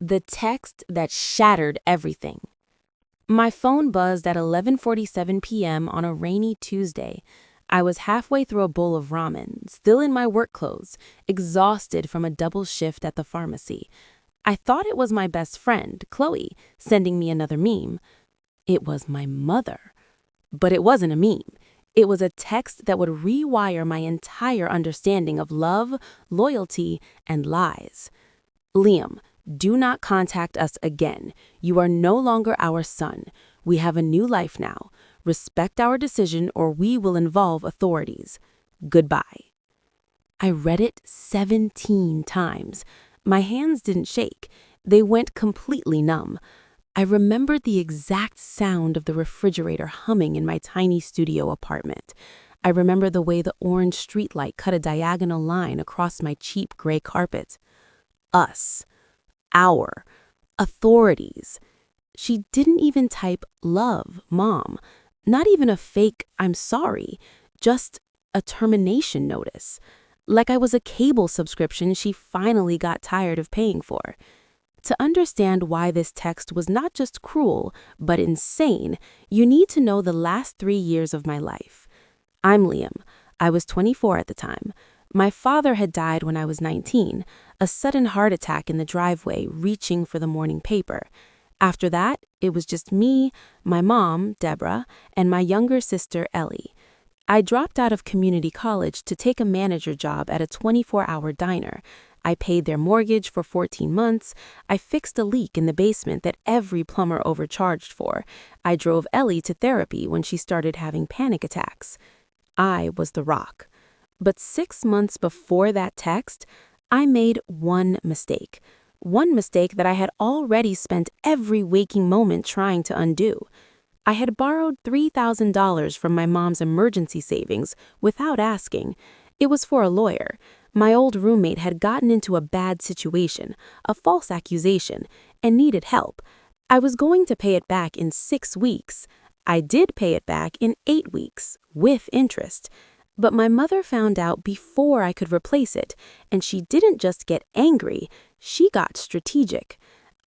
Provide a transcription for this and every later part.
The text that shattered everything. My phone buzzed at 11:47 p.m. on a rainy Tuesday. I was halfway through a bowl of ramen, still in my work clothes, exhausted from a double shift at the pharmacy. I thought it was my best friend, Chloe, sending me another meme. It was my mother. But it wasn't a meme. It was a text that would rewire my entire understanding of love, loyalty, and lies. Liam, do not contact us again. You are no longer our son. We have a new life now. Respect our decision or we will involve authorities. Goodbye. I read it 17 times. My hands didn't shake. They went completely numb. I remembered the exact sound of the refrigerator humming in my tiny studio apartment. I remember the way the orange streetlight cut a diagonal line across my cheap gray carpet. Us. Our. Authorities. She didn't even type love, mom. Not even a fake I'm sorry. Just a termination notice. Like I was a cable subscription she finally got tired of paying for. To understand why this text was not just cruel, but insane, you need to know the last 3 years of my life. I'm Liam. I was 24 at the time. My father had died when I was 19, a sudden heart attack in the driveway, reaching for the morning paper. After that, it was just me, my mom, Deborah, and my younger sister, Ellie. I dropped out of community college to take a manager job at a 24-hour diner. I paid their mortgage for 14 months. I fixed a leak in the basement that every plumber overcharged for. I drove Ellie to therapy when she started having panic attacks. I was the rock. But 6 months before that text, I made one mistake. One mistake that I had already spent every waking moment trying to undo. I had borrowed $3,000 from my mom's emergency savings without asking. It was for a lawyer. My old roommate had gotten into a bad situation, a false accusation, and needed help. I was going to pay it back in 6 weeks. I did pay it back in 8 weeks, with interest. But my mother found out before I could replace it, and she didn't just get angry, she got strategic.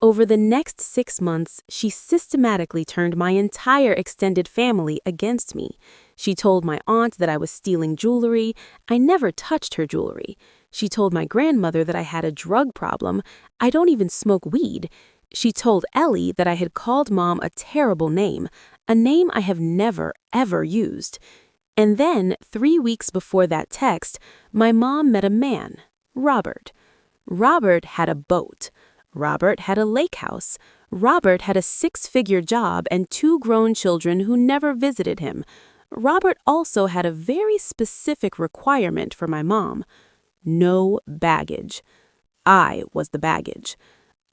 Over the next 6 months, she systematically turned my entire extended family against me. She told my aunt that I was stealing jewelry. I never touched her jewelry. She told my grandmother that I had a drug problem. I don't even smoke weed. She told Ellie that I had called Mom a terrible name, a name I have never, ever used. And then, 3 weeks before that text, my mom met a man, Robert. Robert had a boat. Robert had a lake house. Robert had a 6-figure job and 2 grown children who never visited him. Robert also had a very specific requirement for my mom. No baggage. I was the baggage.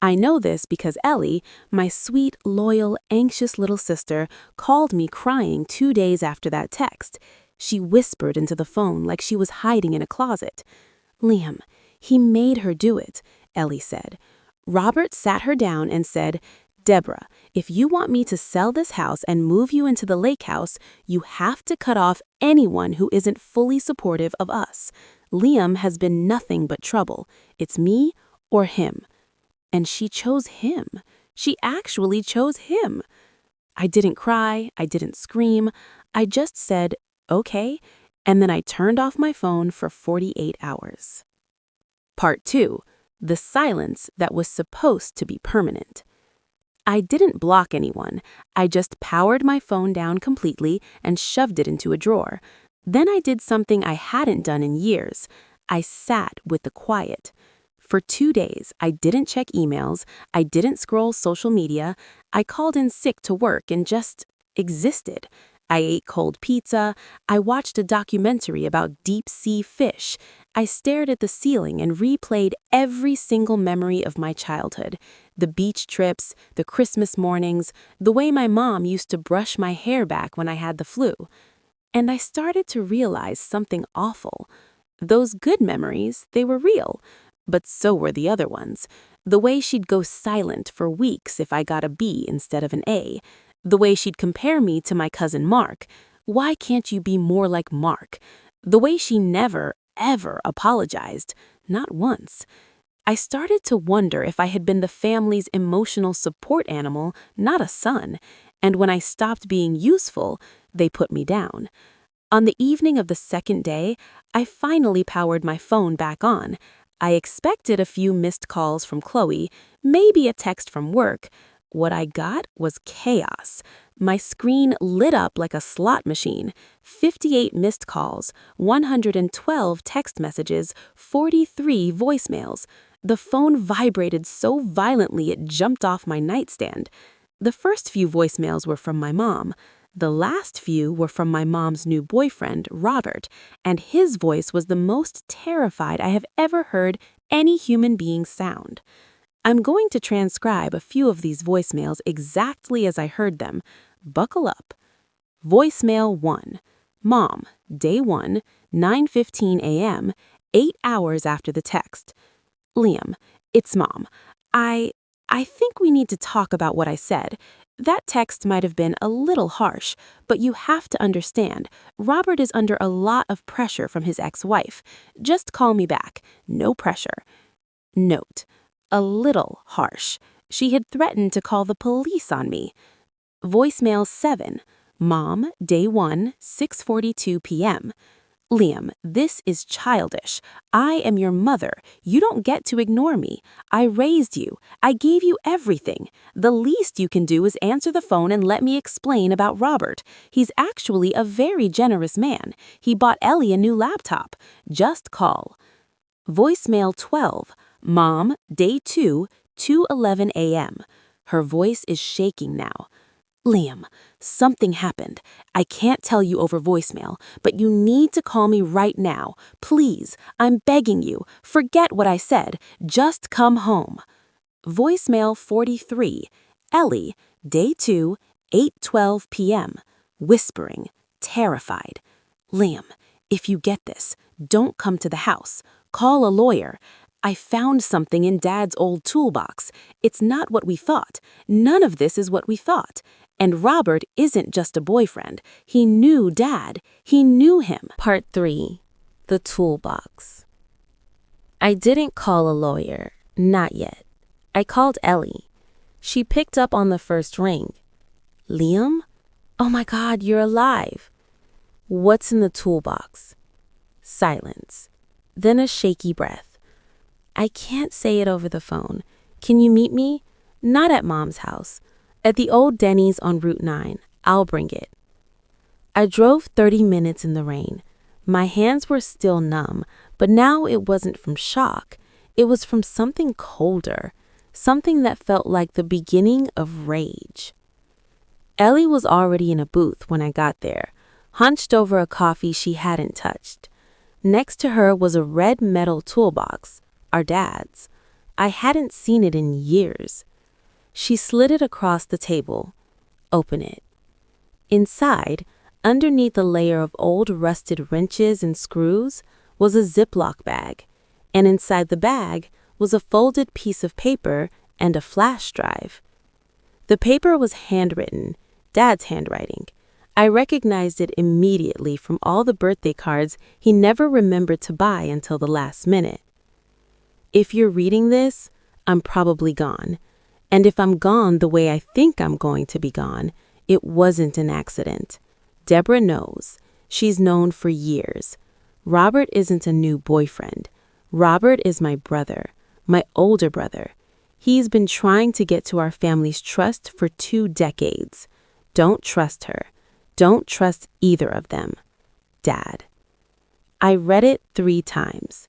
I know this because Ellie, my sweet, loyal, anxious little sister, called me crying 2 days after that text. She whispered into the phone like she was hiding in a closet. Liam, he made her do it, Ellie said. Robert sat her down and said, Deborah, if you want me to sell this house and move you into the lake house, you have to cut off anyone who isn't fully supportive of us. Liam has been nothing but trouble. It's me or him. And she chose him. She actually chose him. I didn't cry. I didn't scream. I just said, okay, and then I turned off my phone for 48 hours. Part 2. The silence that was supposed to be permanent. I didn't block anyone. I just powered my phone down completely and shoved it into a drawer. Then I did something I hadn't done in years. I sat with the quiet. For 2 days, I didn't check emails, I didn't scroll social media, I called in sick to work and just existed. I ate cold pizza, I watched a documentary about deep-sea fish, I stared at the ceiling and replayed every single memory of my childhood. The beach trips, the Christmas mornings, the way my mom used to brush my hair back when I had the flu. And I started to realize something awful. Those good memories, they were real. But so were the other ones. The way she'd go silent for weeks if I got a B instead of an A. The way she'd compare me to my cousin Mark. Why can't you be more like Mark? The way she never, ever apologized. Not once. I started to wonder if I had been the family's emotional support animal, not a son, and when I stopped being useful, they put me down. On the evening of the second day, I finally powered my phone back on. I expected a few missed calls from Chloe, maybe a text from work. What I got was chaos. My screen lit up like a slot machine. 58 missed calls, 112 text messages, 43 voicemails. The phone vibrated so violently it jumped off my nightstand. The first few voicemails were from my mom. The last few were from my mom's new boyfriend, Robert, and his voice was the most terrified I have ever heard any human being sound. I'm going to transcribe a few of these voicemails exactly as I heard them. Buckle up. Voicemail 1. Mom, day 1, 9:15 a.m., 8 hours after the text. Liam, it's Mom. I think we need to talk about what I said. That text might have been a little harsh, but you have to understand, Robert is under a lot of pressure from his ex-wife. Just call me back. No pressure. Note, a little harsh. She had threatened to call the police on me. Voicemail 7. Mom, day 1, 6:42 p.m. Liam, this is childish. I am your mother. You don't get to ignore me. I raised you. I gave you everything. The least you can do is answer the phone and let me explain about Robert. He's actually a very generous man. He bought Ellie a new laptop. Just call. Voicemail 12. Mom, day 2, 2:11 a.m. Her voice is shaking now. Liam, something happened. I can't tell you over voicemail, but you need to call me right now. Please, I'm begging you. Forget what I said. Just come home. Voicemail 43. Ellie, day 2, 8:12 p.m. Whispering, terrified. Liam, if you get this, don't come to the house. Call a lawyer. I found something in Dad's old toolbox. It's not what we thought. None of this is what we thought. And Robert isn't just a boyfriend. He knew Dad. He knew him. Part 3. The toolbox. I didn't call a lawyer. Not yet. I called Ellie. She picked up on the first ring. Liam? Oh my God, you're alive. What's in the toolbox? Silence. Then a shaky breath. I can't say it over the phone. Can you meet me? Not at Mom's house. At the old Denny's on Route 9. I'll bring it. I drove 30 minutes in the rain. My hands were still numb, but now it wasn't from shock. It was from something colder, something that felt like the beginning of rage. Ellie was already in a booth when I got there, hunched over a coffee she hadn't touched. Next to her was a red metal toolbox, our dad's. I hadn't seen it in years. She slid it across the table. Open it. Inside, underneath a layer of old rusted wrenches and screws, was a Ziploc bag, and inside the bag was a folded piece of paper and a flash drive. The paper was handwritten, Dad's handwriting. I recognized it immediately from all the birthday cards he never remembered to buy until the last minute. If you're reading this, I'm probably gone. And if I'm gone the way I think I'm going to be gone, it wasn't an accident. Deborah knows. She's known for years. Robert isn't a new boyfriend. Robert is my brother, my older brother. He's been trying to get to our family's trust for 2 decades. Don't trust her. Don't trust either of them. Dad. I read it 3 times.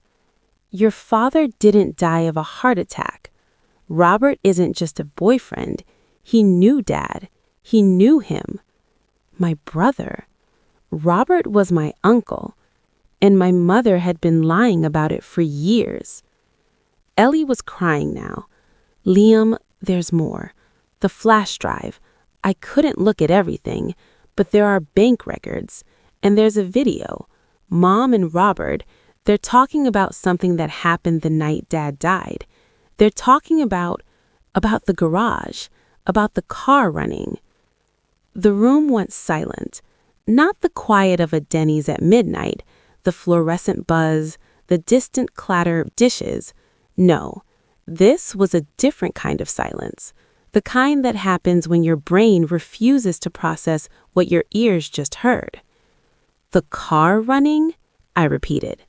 Your father didn't die of a heart attack. Robert isn't just a boyfriend. He knew Dad. He knew him. My brother. Robert was my uncle, and my mother had been lying about it for years. Ellie was crying now. Liam, there's more. The flash drive. I couldn't look at everything, but there are bank records, and there's a video. Mom and Robert, they're talking about something that happened the night Dad died. They're talking about the garage, about the car running. The room went silent. Not the quiet of a Denny's at midnight, the fluorescent buzz, the distant clatter of dishes. No, This was a different kind of silence, the kind that happens when your brain refuses to process what your ears just heard. "The car running?" I repeated.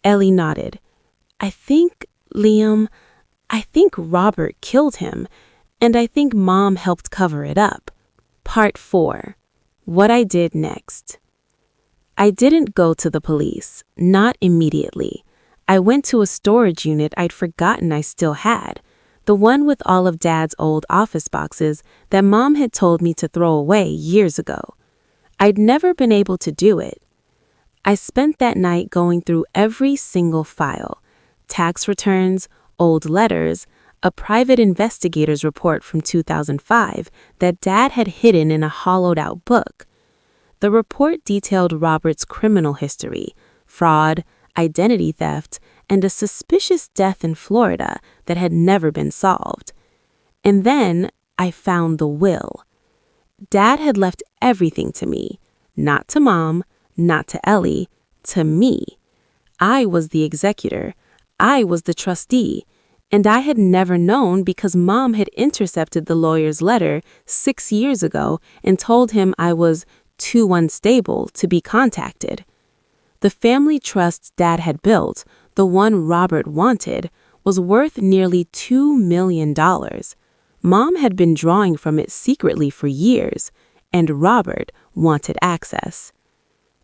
Ellie nodded. Liam, I think Robert killed him, and I think Mom helped cover it up." Part 4. What I did next. I didn't go to the police, not immediately. I went to a storage unit I'd forgotten I still had, the one with all of Dad's old office boxes that Mom had told me to throw away years ago. I'd never been able to do it. I spent that night going through every single file: tax returns, old letters, a private investigator's report from 2005 that Dad had hidden in a hollowed-out book. The report detailed Robert's criminal history, fraud, identity theft, and a suspicious death in Florida that had never been solved. And then I found the will. Dad had left everything to me, not to Mom, not to Ellie, to me. I was the executor. I was the trustee. And I had never known because Mom had intercepted the lawyer's letter 6 years ago and told him I was too unstable to be contacted. The family trust Dad had built, the one Robert wanted, was worth nearly $2 million. Mom had been drawing from it secretly for years, and Robert wanted access.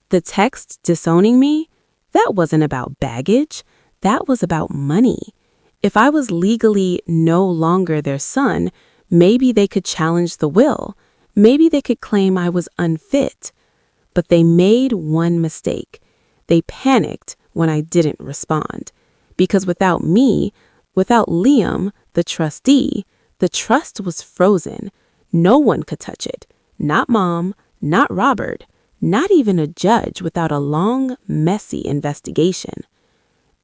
The text disowning me? That wasn't about baggage. That was about money. If I was legally no longer their son, maybe they could challenge the will. Maybe they could claim I was unfit. But they made one mistake. They panicked when I didn't respond. Because without me, without Liam, the trustee, the trust was frozen. No one could touch it. Not Mom, not Robert, not even a judge without a long, messy investigation.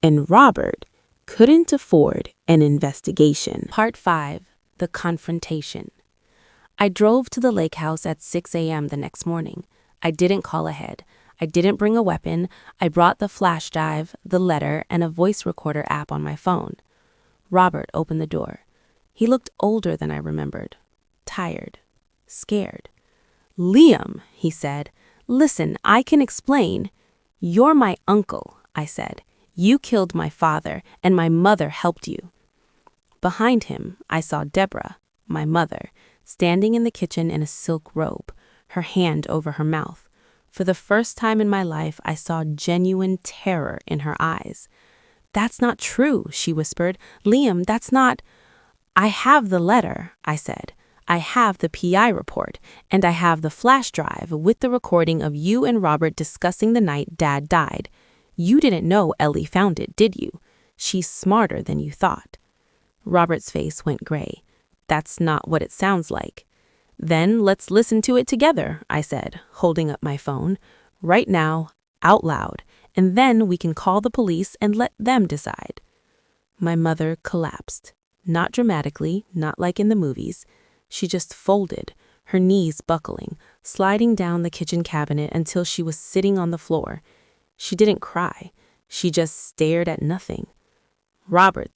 And Robert couldn't afford an investigation. Part 5. The Confrontation. I drove to the lake house at 6 a.m. the next morning. I didn't call ahead. I didn't bring a weapon. I brought the flash drive, the letter, and a voice recorder app on my phone. Robert opened the door. He looked older than I remembered. Tired. Scared. "Liam," he said, "listen, I can explain." "You're my uncle," I said. "You killed my father, and my mother helped you." Behind him, I saw Deborah, my mother, standing in the kitchen in a silk robe, her hand over her mouth. For the first time in my life, I saw genuine terror in her eyes. "That's not true," she whispered. "Liam, that's not—" "I have the letter," I said. "I have the PI report, and I have the flash drive with the recording of you and Robert discussing the night Dad died. You didn't know Ellie found it, did you? She's smarter than you thought." Robert's face went gray. "That's not what it sounds like." "Then let's listen to it together," I said, holding up my phone. "Right now, out loud, and then we can call the police and let them decide." My mother collapsed. Not dramatically, not like in the movies. She just folded, her knees buckling, sliding down the kitchen cabinet until she was sitting on the floor. She didn't cry. She just stared at nothing. Robert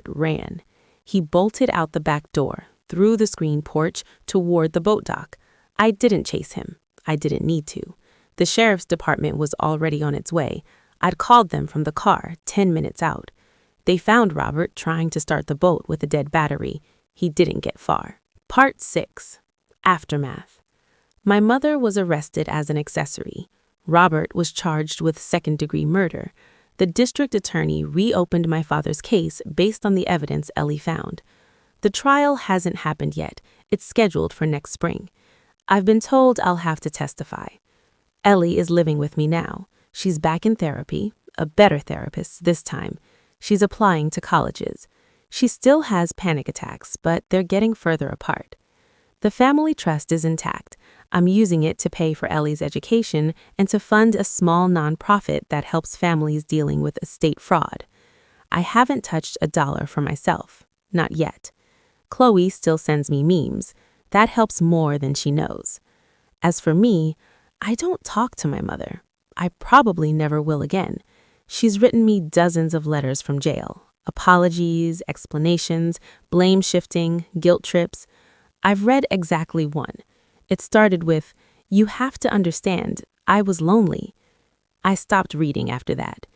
ran. He bolted out the back door, through the screen porch, toward the boat dock. I didn't chase him. I didn't need to. The sheriff's department was already on its way. I'd called them from the car 10 minutes out. They found Robert trying to start the boat with a dead battery. He didn't get far. Part 6. Aftermath. My mother was arrested as an accessory. Robert was charged with second-degree murder. The district attorney reopened my father's case based on the evidence Ellie found. The trial hasn't happened yet. It's scheduled for next spring. I've been told I'll have to testify. Ellie is living with me now. She's back in therapy, a better therapist this time. She's applying to colleges. She still has panic attacks, but they're getting further apart. The family trust is intact. I'm using it to pay for Ellie's education and to fund a small nonprofit that helps families dealing with estate fraud. I haven't touched a dollar for myself. Not yet. Chloe still sends me memes. That helps more than she knows. As for me, I don't talk to my mother. I probably never will again. She's written me dozens of letters from jail. Apologies, explanations, blame shifting, guilt trips. I've read exactly one. It started with, "You have to understand, I was lonely." I stopped reading after that.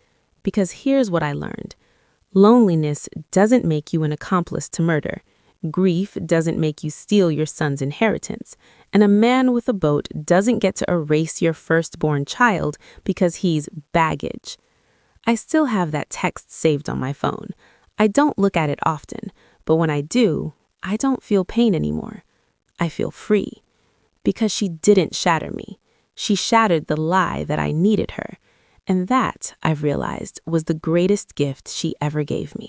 Because here's what I learned. Loneliness doesn't make you an accomplice to murder. Grief doesn't make you steal your son's inheritance. And a man with a boat doesn't get to erase your firstborn child because he's baggage. I still have that text saved on my phone. I don't look at it often, but when I do, I don't feel pain anymore. I feel free. Because she didn't shatter me. She shattered the lie that I needed her. And that, I've realized, was the greatest gift she ever gave me.